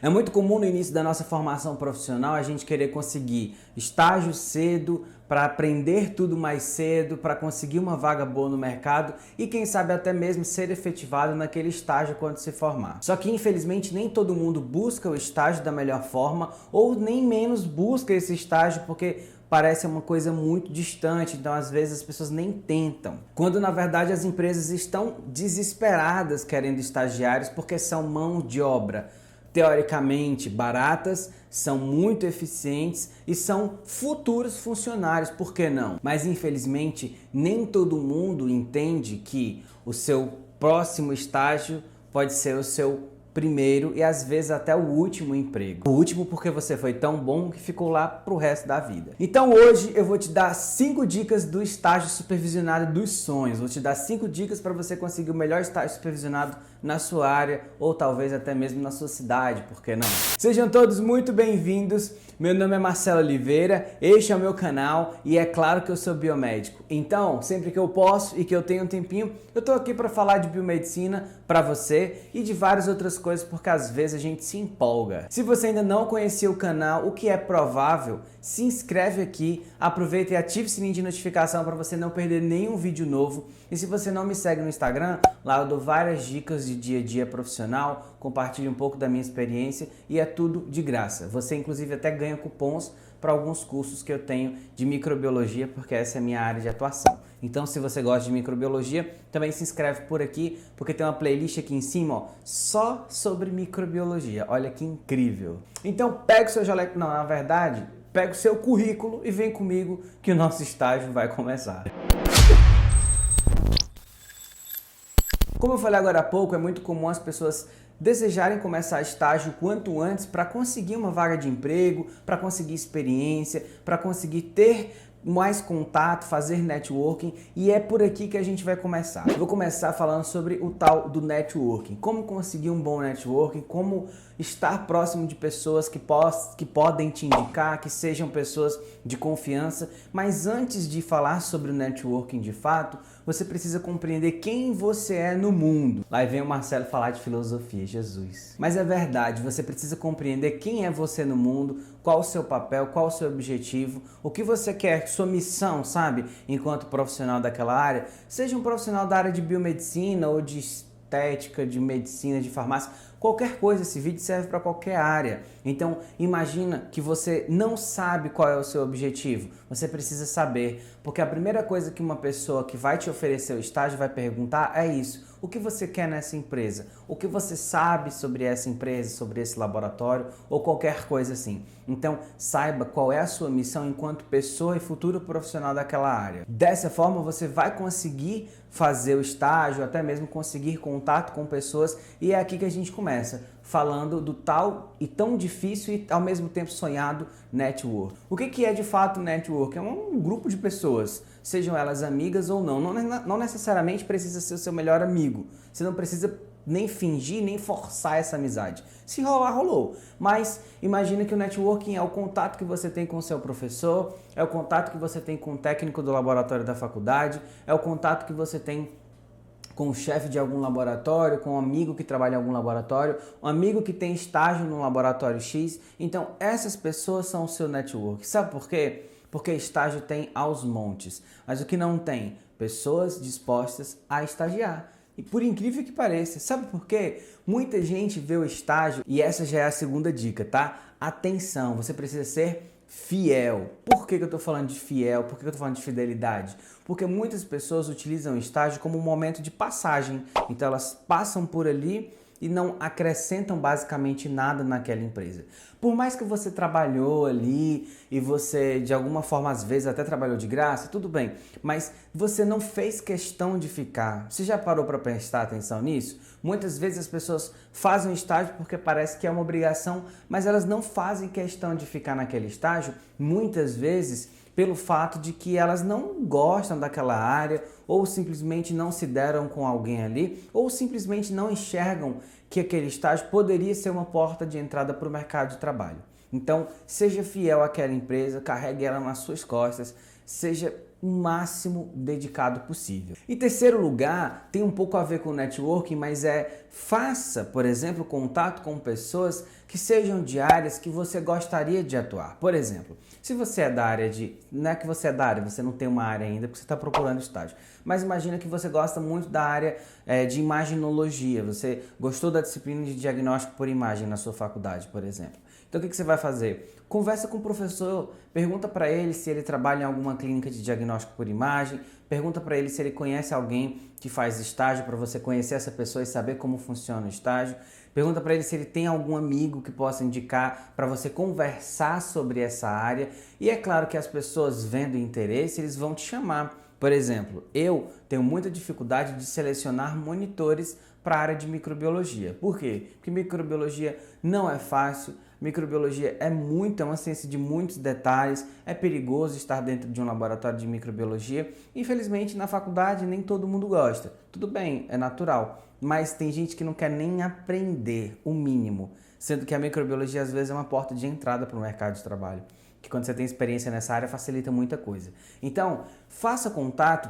É muito comum no início da nossa formação profissional a gente querer conseguir estágio cedo, para aprender tudo mais cedo, para conseguir uma vaga boa no mercado e quem sabe até mesmo ser efetivado naquele estágio quando se formar. Só que infelizmente nem todo mundo busca o estágio da melhor forma ou nem menos busca esse estágio porque parece uma coisa muito distante, então às vezes as pessoas nem tentam. Quando na verdade as empresas estão desesperadas querendo estagiários porque são mão de obra teoricamente baratas, são muito eficientes e são futuros funcionários, por que não? Mas infelizmente nem todo mundo entende que o seu próximo estágio pode ser o seu primeiro e às vezes até o último emprego. O último porque você foi tão bom que ficou lá pro resto da vida. Então hoje eu vou te dar 5 dicas do estágio supervisionado dos sonhos. Vou te dar 5 dicas para você conseguir o melhor estágio supervisionado na sua área ou talvez até mesmo na sua cidade, por que não? Sejam todos muito bem-vindos. Meu nome é Marcelo Oliveira, este é o meu canal e é claro que eu sou biomédico. Então, sempre que eu posso e que eu tenho um tempinho, eu tô aqui para falar de biomedicina para você e de várias outras coisas, porque às vezes a gente se empolga. Se você ainda não conhecia o canal, o que é provável, se inscreve aqui, aproveita e ative o sininho de notificação para você não perder nenhum vídeo novo. E se você não me segue no Instagram, lá eu dou várias dicas de dia a dia profissional, compartilho um pouco da minha experiência e é tudo de graça. Você inclusive até ganha cupons para alguns cursos que eu tenho de microbiologia, porque essa é a minha área de atuação. Então, se você gosta de microbiologia, também se inscreve por aqui, porque tem uma playlist aqui em cima, ó, só sobre microbiologia. Olha que incrível! Então, pega o seu jaleco, não, na verdade, pega o seu currículo e vem comigo que o nosso estágio vai começar. Como eu falei agora há pouco, é muito comum as pessoas desejarem começar estágio quanto antes para conseguir uma vaga de emprego, para conseguir experiência, para conseguir ter mais contato, fazer networking, e é por aqui que a gente vai começar. Eu vou começar falando sobre o tal do networking, como conseguir um bom networking, como estar próximo de pessoas que podem te indicar, que sejam pessoas de confiança, mas antes de falar sobre o networking de fato, você precisa compreender quem você é no mundo. Lá vem o Marcelo falar de filosofia, Jesus. Mas é verdade, você precisa compreender quem é você no mundo, qual o seu papel, qual o seu objetivo, o que você quer, sua missão, sabe? Enquanto profissional daquela área, seja um profissional da área de biomedicina ou de estética, de medicina, de farmácia, qualquer coisa, esse vídeo serve para qualquer área. Então, imagina que você não sabe qual é o seu objetivo. Você precisa saber, porque a primeira coisa que uma pessoa que vai te oferecer o estágio vai perguntar é isso. O que você quer nessa empresa? O que você sabe sobre essa empresa, sobre esse laboratório ou qualquer coisa assim. Então, saiba qual é a sua missão enquanto pessoa e futuro profissional daquela área. Dessa forma, você vai conseguir fazer o estágio, até mesmo conseguir contato com pessoas, e é aqui que a gente começa, falando do tal e tão difícil e ao mesmo tempo sonhado network. O que é de fato network? É um grupo de pessoas, sejam elas amigas ou não. Não necessariamente precisa ser o seu melhor amigo. Você não precisa nem fingir, nem forçar essa amizade. Se rolar, rolou. Mas imagina que o networking é o contato que você tem com o seu professor, é o contato que você tem com o técnico do laboratório da faculdade, é o contato que você tem com o chefe de algum laboratório, com um amigo que trabalha em algum laboratório, um amigo que tem estágio no laboratório X. Então, essas pessoas são o seu network. Sabe por quê? Porque estágio tem aos montes. Mas o que não tem? Pessoas dispostas a estagiar. E por incrível que pareça, sabe por quê? Muita gente vê o estágio, e essa já é a segunda dica, tá? Atenção, você precisa ser fiel. Por que eu tô falando de fiel? Por que eu tô falando de fidelidade? Porque muitas pessoas utilizam o estágio como um momento de passagem. Então elas passam por ali e não acrescentam basicamente nada naquela empresa. Por mais que você trabalhou ali e você de alguma forma às vezes até trabalhou de graça, tudo bem, mas você não fez questão de ficar. Você já parou para prestar atenção nisso? Muitas vezes as pessoas fazem o estágio porque parece que é uma obrigação, mas elas não fazem questão de ficar naquele estágio, muitas vezes pelo fato de que elas não gostam daquela área, ou simplesmente não se deram com alguém ali, ou simplesmente não enxergam que aquele estágio poderia ser uma porta de entrada para o mercado de trabalho. Então, seja fiel àquela empresa, carregue ela nas suas costas, seja o máximo dedicado possível. Em terceiro lugar, tem um pouco a ver com networking, mas é Faça, por exemplo, contato com pessoas que sejam de áreas que você gostaria de atuar. Por exemplo, se você é da área de... Não é que você é da área, você não tem uma área ainda porque você está procurando estágio. Mas imagina que você gosta muito da área de imaginologia. Você gostou da disciplina de diagnóstico por imagem na sua faculdade, por exemplo. Então o que você vai fazer? Conversa com o professor, pergunta para ele se ele trabalha em alguma clínica de diagnóstico por imagem, pergunta para ele se ele conhece alguém que faz estágio para você conhecer essa pessoa e saber como funciona o estágio. Pergunta para ele se ele tem algum amigo que possa indicar para você conversar sobre essa área. E é claro que as pessoas vendo interesse, eles vão te chamar. Por exemplo, eu tenho muita dificuldade de selecionar monitores para a área de microbiologia. Por quê? Porque microbiologia não é fácil, microbiologia é uma ciência de muitos detalhes, é perigoso estar dentro de um laboratório de microbiologia. Infelizmente, na faculdade nem todo mundo gosta. Tudo bem, é natural, mas tem gente que não quer nem aprender o mínimo, sendo que a microbiologia às vezes é uma porta de entrada para o mercado de trabalho, que quando você tem experiência nessa área facilita muita coisa. Então, faça contato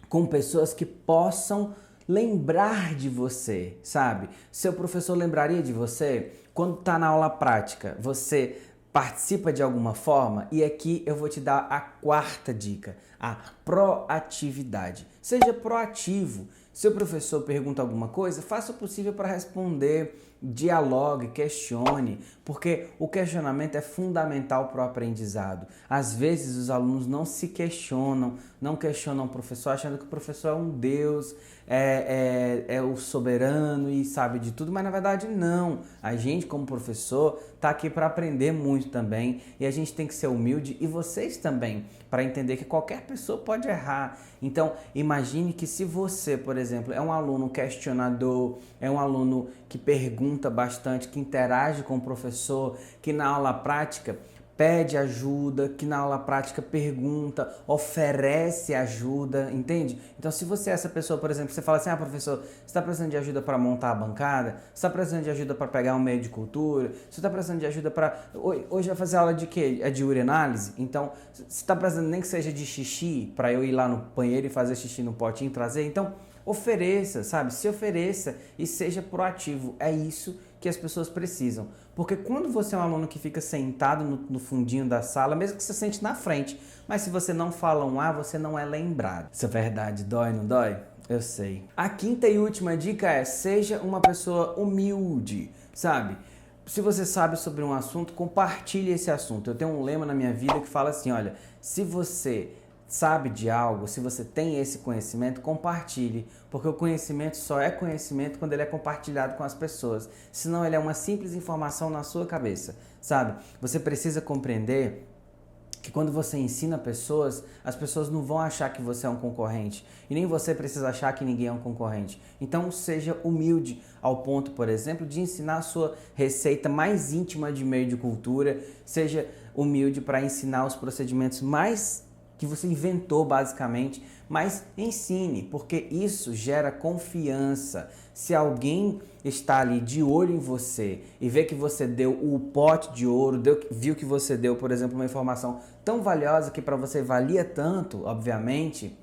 com pessoas que possam lembrar de você, sabe? Seu professor lembraria de você? Quando está na aula prática, você participa de alguma forma? E aqui eu vou te dar a quarta dica, a proatividade. Seja proativo. Se o professor pergunta alguma coisa, faça o possível para responder, dialogue, questione, porque o questionamento é fundamental para o aprendizado. Às vezes os alunos não se questionam, não questionam o professor, achando que o professor é um Deus, é o soberano e sabe de tudo, mas na verdade não. A gente, como professor, está aqui para aprender muito também e a gente tem que ser humilde, e vocês também, para entender que qualquer pessoa pode errar. Então, imagine que se você, por exemplo, é um aluno questionador, é um aluno que pergunta bastante, que interage com o professor, que na aula prática pede ajuda, que na aula prática pergunta, oferece ajuda, entende? Então, se você é essa pessoa, por exemplo, você fala assim, professor, você está precisando de ajuda para montar a bancada? Você está precisando de ajuda para pegar um meio de cultura? Você está precisando de ajuda para... Hoje vai fazer aula de quê? É de urinálise? Então, você está precisando nem que seja de xixi, para eu ir lá no banheiro e fazer xixi no potinho e trazer? Então, ofereça, sabe? Se ofereça e seja proativo. É isso que as pessoas precisam. Porque quando você é um aluno que fica sentado no fundinho da sala, mesmo que você sente na frente, mas se você não fala um A, você não é lembrado. Isso é verdade. Dói, não dói? Eu sei. A quinta e última dica é: seja uma pessoa humilde, sabe? Se você sabe sobre um assunto, compartilhe esse assunto. Eu tenho um lema na minha vida que fala assim, olha, se você sabe de algo, se você tem esse conhecimento, compartilhe, porque o conhecimento só é conhecimento quando ele é compartilhado com as pessoas, senão ele é uma simples informação na sua cabeça, sabe? Você precisa compreender que quando você ensina pessoas, as pessoas não vão achar que você é um concorrente, e nem você precisa achar que ninguém é um concorrente. Então seja humilde ao ponto, por exemplo, de ensinar a sua receita mais íntima de meio de cultura, seja humilde para ensinar os procedimentos mais que você inventou basicamente, mas ensine, porque isso gera confiança. Se alguém está ali de olho em você e vê que você deu o pote de ouro, viu que você deu, por exemplo, uma informação tão valiosa que para você valia tanto, obviamente,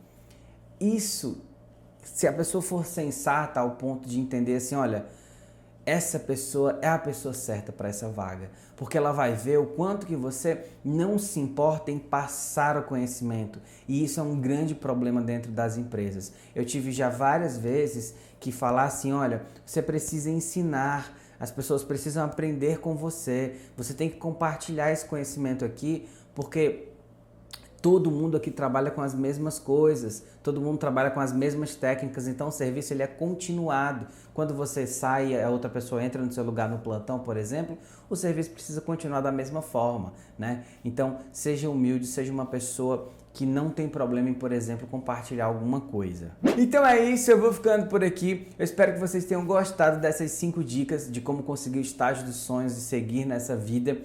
isso, se a pessoa for sensata ao ponto de entender assim, olha, essa pessoa é a pessoa certa para essa vaga, porque ela vai ver o quanto que você não se importa em passar o conhecimento, e isso é um grande problema dentro das empresas. Eu tive já várias vezes que falar assim, olha, você precisa ensinar, as pessoas precisam aprender com você, você tem que compartilhar esse conhecimento aqui, porque todo mundo aqui trabalha com as mesmas coisas, todo mundo trabalha com as mesmas técnicas, então o serviço ele é continuado. Quando você sai e a outra pessoa entra no seu lugar no plantão, por exemplo, o serviço precisa continuar da mesma forma, né? Então, seja humilde, seja uma pessoa que não tem problema em, por exemplo, compartilhar alguma coisa. Então é isso, eu vou ficando por aqui. Eu espero que vocês tenham gostado dessas 5 dicas de como conseguir o estágio dos sonhos e seguir nessa vida.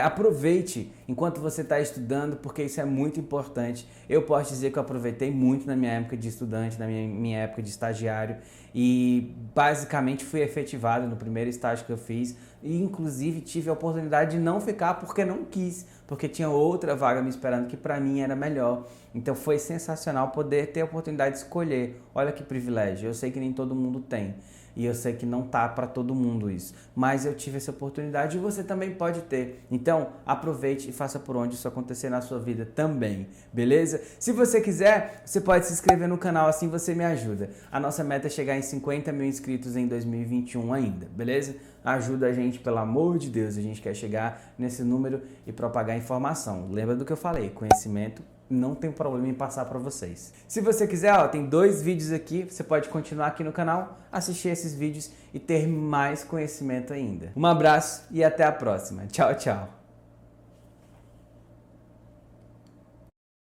Aproveite enquanto você está estudando, porque isso é muito importante. Eu posso dizer que eu aproveitei muito na minha época de estudante, na minha época de estagiário, e basicamente fui efetivado no primeiro estágio que eu fiz, e inclusive tive a oportunidade de não ficar porque não quis, porque tinha outra vaga me esperando que para mim era melhor. Então foi sensacional poder ter a oportunidade de escolher. Olha que privilégio, eu sei que nem todo mundo tem. E eu sei que não tá para todo mundo isso, mas eu tive essa oportunidade e você também pode ter. Então, aproveite e faça por onde isso acontecer na sua vida também, beleza? Se você quiser, você pode se inscrever no canal, assim você me ajuda. A nossa meta é chegar em 50 mil inscritos em 2021 ainda, beleza? Ajuda a gente, pelo amor de Deus, a gente quer chegar nesse número e propagar informação. Lembra do que eu falei, conhecimento não tem problema em passar para vocês. Se você quiser, ó, tem 2 vídeos aqui, você pode continuar aqui no canal, assistir esses vídeos e ter mais conhecimento ainda. Um abraço e até a próxima. Tchau, tchau.